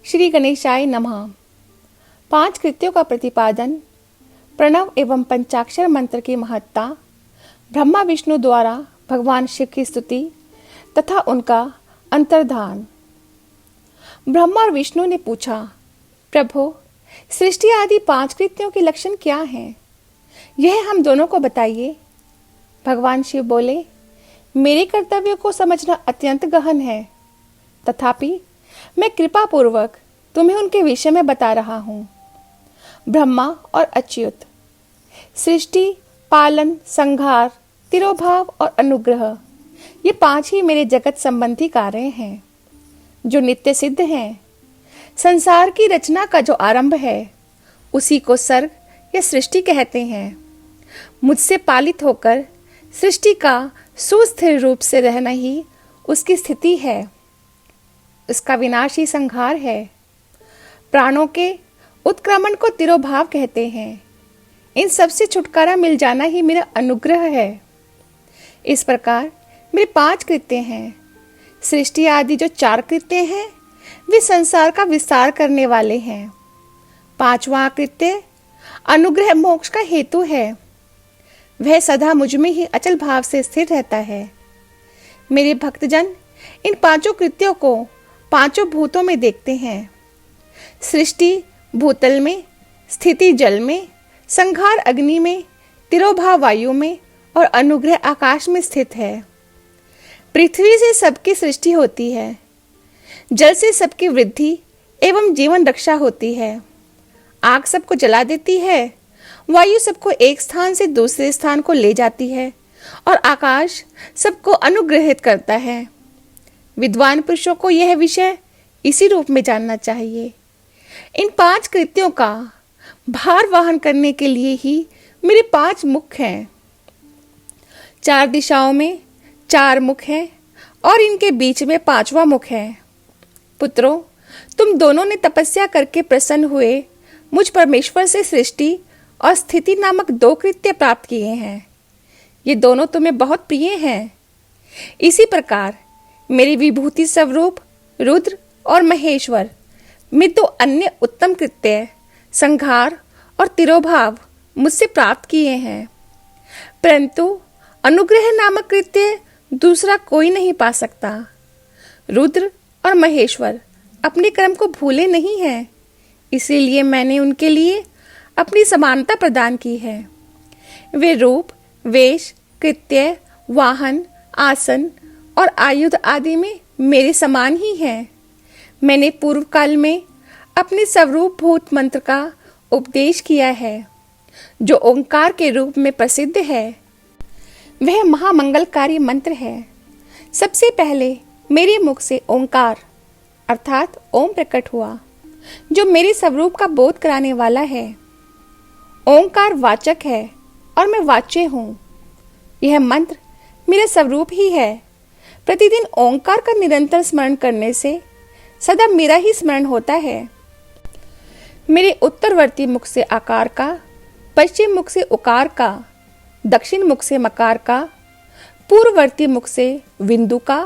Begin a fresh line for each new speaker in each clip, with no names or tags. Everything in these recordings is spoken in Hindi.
श्री गणेशाय नमः। 5 कृत्यों का प्रतिपादन, प्रणव एवं पंचाक्षर मंत्र की महत्ता, ब्रह्मा विष्णु द्वारा भगवान शिव की स्तुति तथा उनका अंतर्धान। ब्रह्मा और विष्णु ने पूछा, प्रभो, सृष्टि आदि 5 कृत्यों के लक्षण क्या हैं? यह हम दोनों को बताइए। भगवान शिव बोले, मेरे कर्तव्यों को समझना अत्यंत गहन है, तथापि मैं कृपा पूर्वक तुम्हें उनके विषय में बता रहा हूँ। ब्रह्मा और अच्युत। सृष्टि, पालन, संहार, तिरोभाव और अनुग्रह, ये 5 ही मेरे जगत संबंधी कार्य हैं जो नित्य सिद्ध हैं। संसार की रचना का जो आरंभ है उसी को सर्ग या सृष्टि कहते हैं। मुझसे पालित होकर सृष्टि का सुस्थिर रूप से रहना ही उसकी स्थिति है, उसका विनाश ही संहार है। प्राणों के उत्क्रमण को तिरोभाव कहते हैं। इन सब से छुटकारा मिल जाना ही मेरा अनुग्रह है। इस प्रकार मेरे 5 कृत्य हैं। सृष्टि आदि जो 4 कृत्य हैं वे संसार का विस्तार करने वाले हैं। 5वां कृत्य अनुग्रह मोक्ष का हेतु है। वह सदा मुझ में ही अचल भाव से स्थिर रहता है। मेरे भक्तजन इन 5 कृत्यों को 5 भूतों में देखते हैं। सृष्टि भूतल में, स्थिति जल में, संहार अग्नि में, तिरोभाव वायु में और अनुग्रह आकाश में स्थित है। पृथ्वी से सबकी सृष्टि होती है, जल से सबकी वृद्धि एवं जीवन रक्षा होती है। आग सबको जला देती है, वायु सबको एक स्थान से दूसरे स्थान को ले जाती है और आकाश सबको अनुग्रहित करता है। विद्वान पुरुषों को यह विषय इसी रूप में जानना चाहिए। इन 5 कृत्यों का भार वहन करने के लिए ही मेरे 5 मुख हैं। 4 दिशाओं में 4 मुख हैं और इनके बीच में 5वां मुख है। पुत्रों, तुम दोनों ने तपस्या करके प्रसन्न हुए मुझ परमेश्वर से सृष्टि और स्थिति नामक 2 कृत्य प्राप्त किए हैं। ये दोनों तुम्हें बहुत प्रिय हैं। इसी प्रकार मेरी विभूति स्वरूप रुद्र और महेश्वर में 2 अन्य उत्तम कृत्य, संहार और तिरोभाव, मुझसे प्राप्त किए हैं। परंतु अनुग्रह नामक कृत्य दूसरा कोई नहीं पा सकता। रुद्र और महेश्वर अपने कर्म को भूले नहीं हैं, इसीलिए मैंने उनके लिए अपनी समानता प्रदान की है। वे रूप, वेश, कृत्य, वाहन, आसन और आयुध आदि में मेरे समान ही हैं। मैंने पूर्व काल में अपने स्वरूप भूत मंत्र का उपदेश किया है, जो ओंकार के रूप में प्रसिद्ध है। वह महामंगलकारी मंत्र है। सबसे पहले मेरे मुख से ओंकार अर्थात ओम प्रकट हुआ, जो मेरे स्वरूप का बोध कराने वाला है। ओंकार वाचक है और मैं वाच्य हूँ। यह मंत्र मेरा स्वरूप ही है। प्रतिदिन ओंकार का निरंतर स्मरण करने से सदा मेरा ही स्मरण होता है। मेरे उत्तरवर्ती मुख से आकार का, पश्चिम मुख से उकार का, दक्षिण मुख से मकार का, पूर्ववर्ती मुख से विंदु का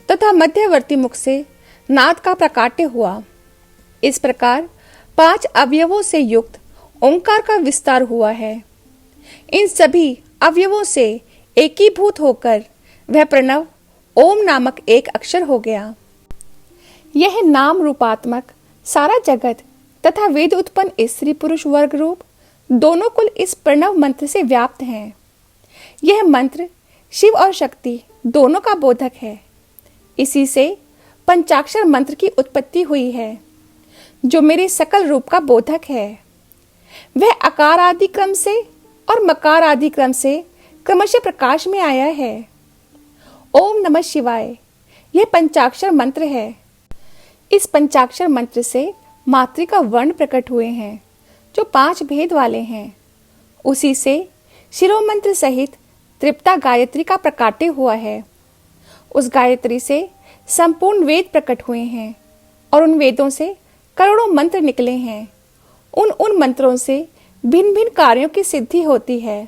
तथा मध्यवर्ती मुख से नाद का प्रकाट्य हुआ। इस प्रकार 5 अवयवों से युक्त ओंकार का विस्तार हुआ है। इन सभी अवयवों से एकीभूत होकर वह प्रणव ओम नामक एक अक्षर हो गया। यह नाम रूपात्मक सारा जगत तथा वेद उत्पन्न स्त्री पुरुष वर्ग रूप दोनों कुल इस प्रणव मंत्र से व्याप्त हैं। यह मंत्र शिव और शक्ति दोनों का बोधक है। इसी से पंचाक्षर मंत्र की उत्पत्ति हुई है, जो मेरे सकल रूप का बोधक है। वह आकार आदि क्रम से और मकार आदि क्रम से क्रमशः प्रकाश में आया है। ओम नमः शिवाय यह पंचाक्षर मंत्र है। इस पंचाक्षर मंत्र से मातृका वर्ण प्रकट हुए हैं, जो 5 भेद वाले हैं। उसी से शिरोमंत्र सहित तृप्ता गायत्री का प्रकाट्य हुआ है। उस गायत्री से संपूर्ण वेद प्रकट हुए हैं और उन वेदों से करोड़ों मंत्र निकले हैं। उन मंत्रों से भिन्न भिन्न कार्यों की सिद्धि होती है।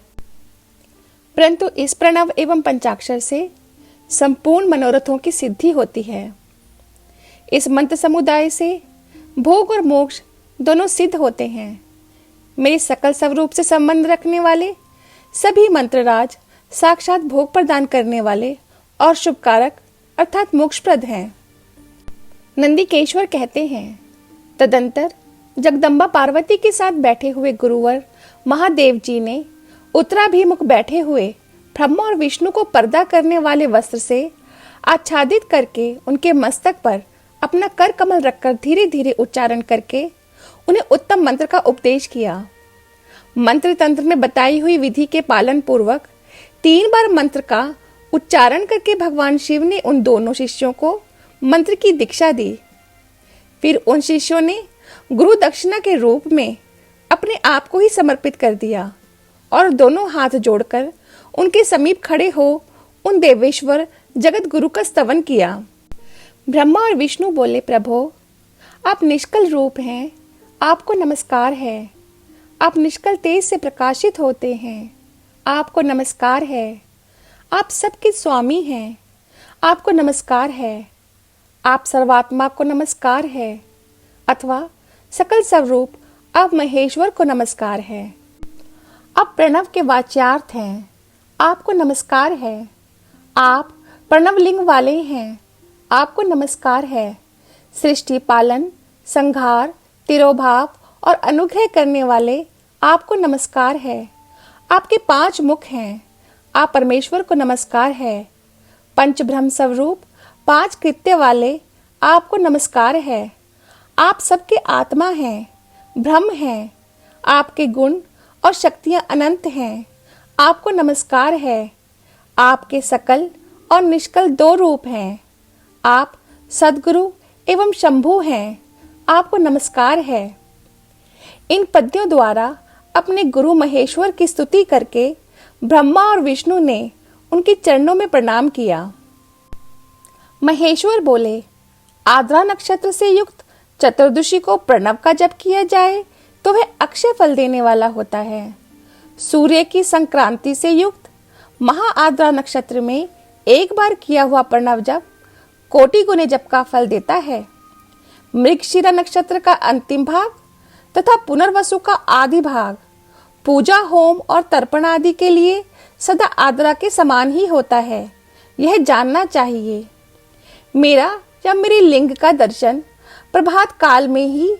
परंतु इस प्रणव एवं पंचाक्षर से संपूर्ण मनोरथों की सिद्धि होती है। इस मंत्र समुदाय से भोग और मोक्ष दोनों सिद्ध होते हैं। मेरे सकल स्वरूप से संबंध रखने वाले सभी मंत्रराज साक्षात भोग प्रदान करने वाले और शुभकारक अर्थात मोक्षप्रद हैं। नंदिकेश्वर कहते हैं, तदंतर जगदम्बा पार्वती के साथ बैठे हुए गुरुवर महादेव जी ने उत्तराभिमुख बैठे हुए ब्रह्मा और विष्णु को पर्दा करने वाले वस्त्र से आच्छादित करके उनके मस्तक पर अपना कर कमल रखकर धीरे धीरे उच्चारण करके उन्हें उत्तम मंत्र का उपदेश किया। मंत्र तंत्र में बताई हुई विधि के पालन पूर्वक 3 बार मंत्र का उच्चारण करके भगवान शिव ने उन दोनों शिष्यों को मंत्र की दीक्षा दी। फिर उन शिष्यों ने गुरु दक्षिणा के रूप में अपने आप को ही समर्पित कर दिया और दोनों हाथ जोड़कर उनके समीप खड़े हो उन देवेश्वर जगत गुरु का स्तवन किया। ब्रह्मा और विष्णु बोले, प्रभो आप निष्कल रूप हैं, आपको नमस्कार है। आप निष्कल तेज से प्रकाशित होते हैं, आपको नमस्कार है। आप सबके स्वामी हैं, आपको नमस्कार है। आप सर्वात्मा को नमस्कार है, अथवा सकल स्वरूप अब महेश्वर को नमस्कार है। अब प्रणव के वाच्यार्थ हैं, आपको नमस्कार है। आप प्रणव लिंग वाले हैं, आपको नमस्कार है। सृष्टि पालन, संहार, तिरोभाव और अनुग्रह करने वाले आपको नमस्कार है। आपके 5 मुख हैं, आप परमेश्वर को नमस्कार है। पंच ब्रह्म स्वरूप 5 कृत्य वाले आपको नमस्कार है। आप सबके आत्मा हैं, ब्रह्म हैं। आपके गुण और शक्तियां अनंत हैं, आपको नमस्कार है। आपके सकल और निष्कल 2 रूप हैं। आप सद्गुरु एवं शंभु हैं, आपको नमस्कार है। इन पद्यों द्वारा अपने गुरु महेश्वर की स्तुति करके ब्रह्मा और विष्णु ने उनके चरणों में प्रणाम किया। महेश्वर बोले, आद्रा नक्षत्र से युक्त चतुर्दशी को प्रणव का जप किया जाए तो वह अक्षय फल देने वाला होता है। सूर्य की संक्रांति से युक्त महा आद्रा नक्षत्र में एक बार किया हुआ प्रणव जप कोटि गुने जप का फल देता है। मृगशिरा नक्षत्र का अंतिम भाग तथा पुनर्वसु का आदि भाग पूजा, होम और तर्पण आदि के लिए सदा आद्रा के समान ही होता है, यह जानना चाहिए। मेरा या मेरी लिंग का दर्शन प्रभात काल में ही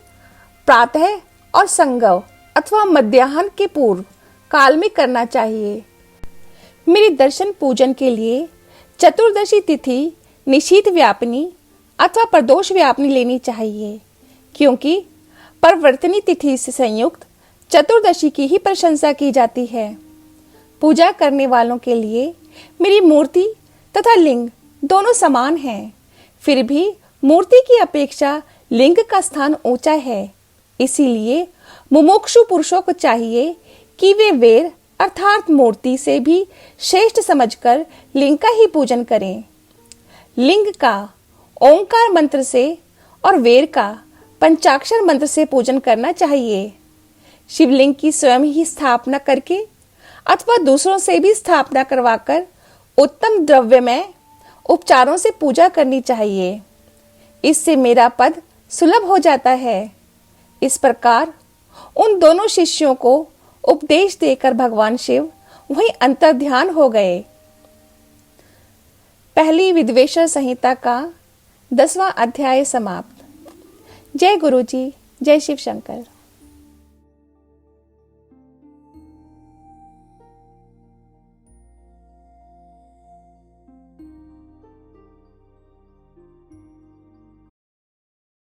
प्रातः और संगव अथवा मध्याह्न के पूर्व काल में करना चाहिए। मेरी दर्शन पूजन के लिए चतुर्दशी तिथि निशीथ व्यापिनी अथवा प्रदोष व्यापिनी लेनी चाहिए, क्योंकि परिवर्तनी तिथि से संयुक्त चतुर्दशी की ही प्रशंसा की जाती है। पूजा करने वालों के लिए मेरी मूर्ति तथा लिंग दोनों समान हैं, फिर भी मूर्ति की अपेक्षा लिंग का स्थान ऊंचा है। इसीलिए मुमुक्षु पुरुषों को चाहिए कि वे वेर अर्थात मूर्ति से भी श्रेष्ठ समझकर लिंग का ही पूजन करें। लिंग का ओंकार मंत्र से और वेर का पंचाक्षर मंत्र से पूजन करना चाहिए। शिवलिंग की स्वयं ही स्थापना करके अथवा दूसरों से भी स्थापना करवाकर उत्तम द्रव्यमय उपचारों से पूजा करनी चाहिए। इससे मेरा पद सुलभ हो जाता है। इस प्रकार उन दोनों शिष्यों को उपदेश देकर भगवान शिव वहीं अंतर्ध्यान हो गए। पहली विद्वेषर संहिता का 10वां अध्याय समाप्त। जय गुरु जी, जय शिव शंकर।